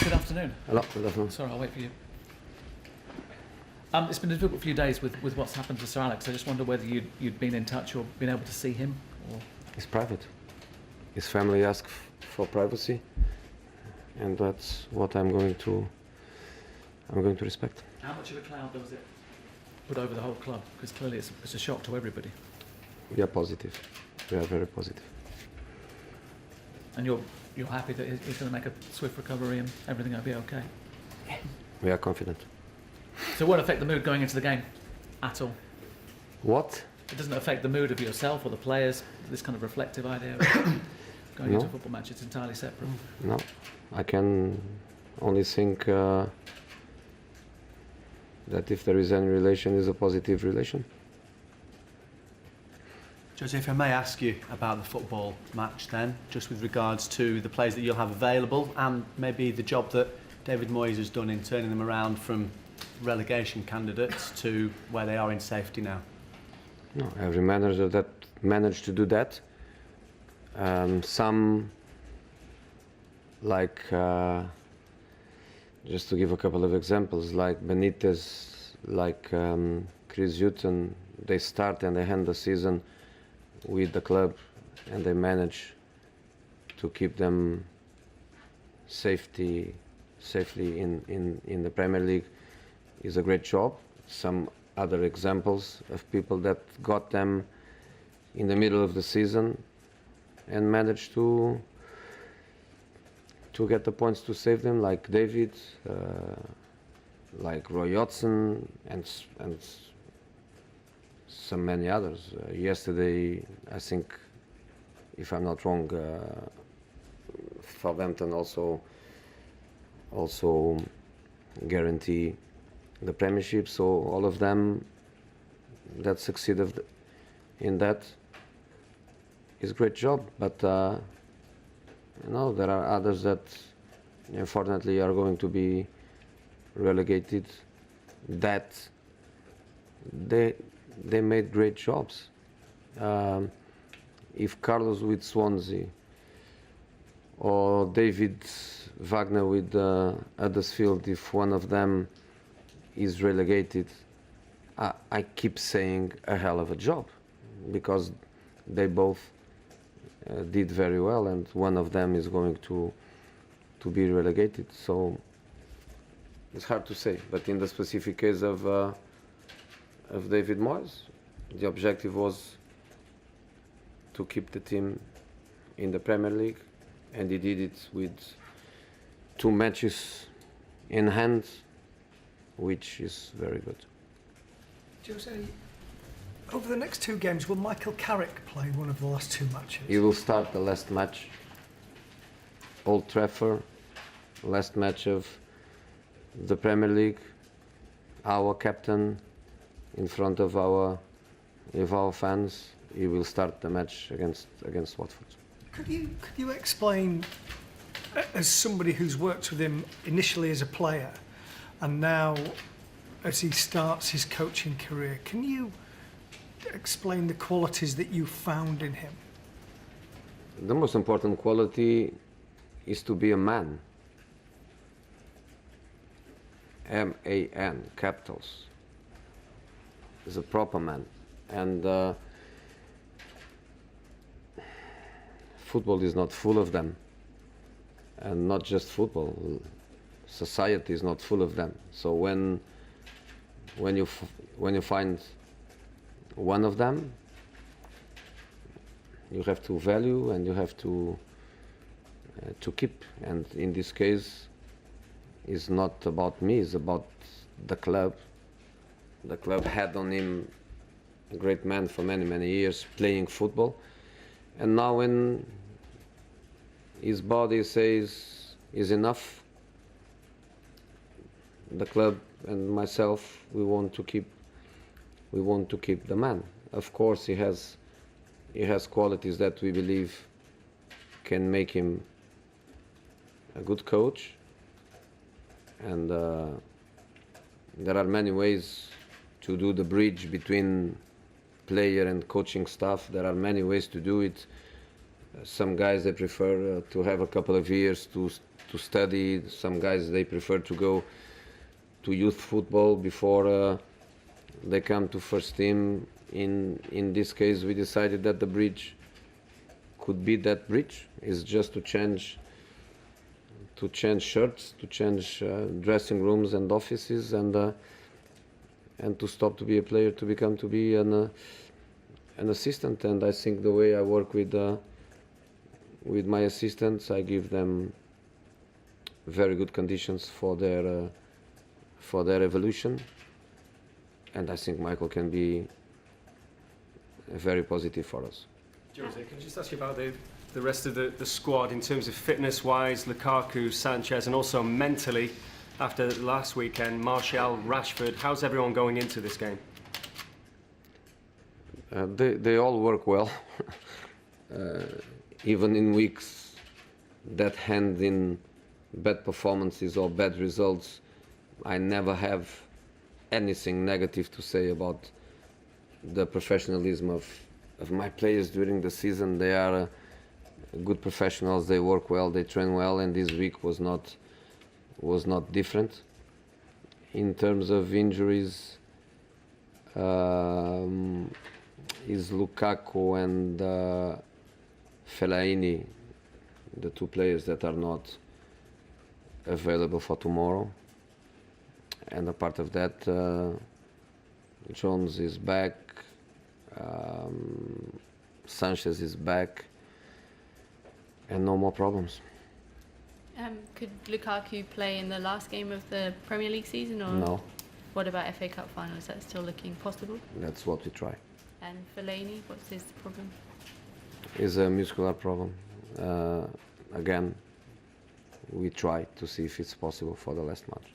Good afternoon. Hello, good afternoon. Sorry, I'll wait for you. It's been a difficult few days with what's happened to Sir Alex. I just wonder whether you'd been in touch or been able to see him. Or... It's private. His family asked for privacy, and that's what I'm going to respect. How much of a cloud does it put over the whole club? Because clearly it's a shock to everybody. We are positive. We are very positive. And you're happy that he's going to make a swift recovery and everything will be okay? We are confident. So it won't affect the mood going into the game at all? What? It doesn't affect the mood of yourself or the players, this kind of reflective idea of going into a football match? It's entirely separate? No. I can only think that if there is any relation, it's a positive relation. Jose, if I may ask you about the football match then, just with regards to the players that you'll have available and maybe the job that David Moyes has done in turning them around from relegation candidates to where they are in safety now. No, every manager that managed to do that. Some, like, just to give a couple of examples, like Benitez, like Chris Hughton, they start and they end the season with the club and they manage to keep them safely in the Premier League is a great job. Some other examples of people that got them in the middle of the season and managed to get the points to save them, like David, like Roy Hodgson, and so many others. Yesterday, I think, if I'm not wrong, Southampton also guarantee the Premiership. So all of them that succeeded in that is a great job. But you know, there are others that unfortunately are going to be relegated. That they made great jobs. If Carlos with Swansea or David Wagner with Huddersfield, if one of them is relegated, I keep saying a hell of a job, because they both did very well, and one of them is going to be relegated. So it's hard to say, but in the specific case of David Moyes, the objective was to keep the team in the Premier League, and he did it with 2 matches in hand, which is very good. Jose, over the next 2 games, will Michael Carrick play one of the last 2 matches? He will start the last match, Old Trafford, last match of the Premier League, our captain in front of our fans. He will start the match against Watford. Could you explain, as somebody who's worked with him initially as a player and now as he starts his coaching career, can you explain the qualities that you found in him? The most important quality is to be a man. M-A-N, capitals. Is a proper man. And football is not full of them. And not just football. Society is not full of them. So when you find one of them, you have to value and you have to keep. And in this case, it's not about me, it's about the club. The club had on him a great man for many, many years playing football. And now when his body says is enough, the club and myself, we want to keep the man. Of course, he has qualities that we believe can make him a good coach, and there are many ways to do the bridge between player and coaching staff. There are many ways to do it. Some guys they prefer to have a couple of years to study. Some guys they prefer to go to youth football before they come to first team. In this case, we decided that the bridge could be that bridge. Is just to change shirts, to change dressing rooms and offices, and to stop to be a player to become to be an assistant. And I think the way I work with my assistants, I give them very good conditions for their evolution, and I think Michael can be very positive for us. Jose, can I just ask you about the rest of the squad in terms of fitness-wise, Lukaku, Sanchez, and also mentally after last weekend, Martial, Rashford. How's everyone going into this game? They all work well. Even in weeks that end in bad performances or bad results, I never have anything negative to say about the professionalism of my players during the season. They are good professionals, they work well, they train well, and this week was not different. In terms of injuries, is Lukaku and Fellaini the two players that are not available for tomorrow. And apart of that, Jones is back, Sanchez is back, and no more problems. Could Lukaku play in the last game of the Premier League season, or No, what about FA Cup final? Is that still looking possible? that's what we try. And Fellaini, what's his problem? It's a muscular problem. Again, we try to see if it's possible for the last match.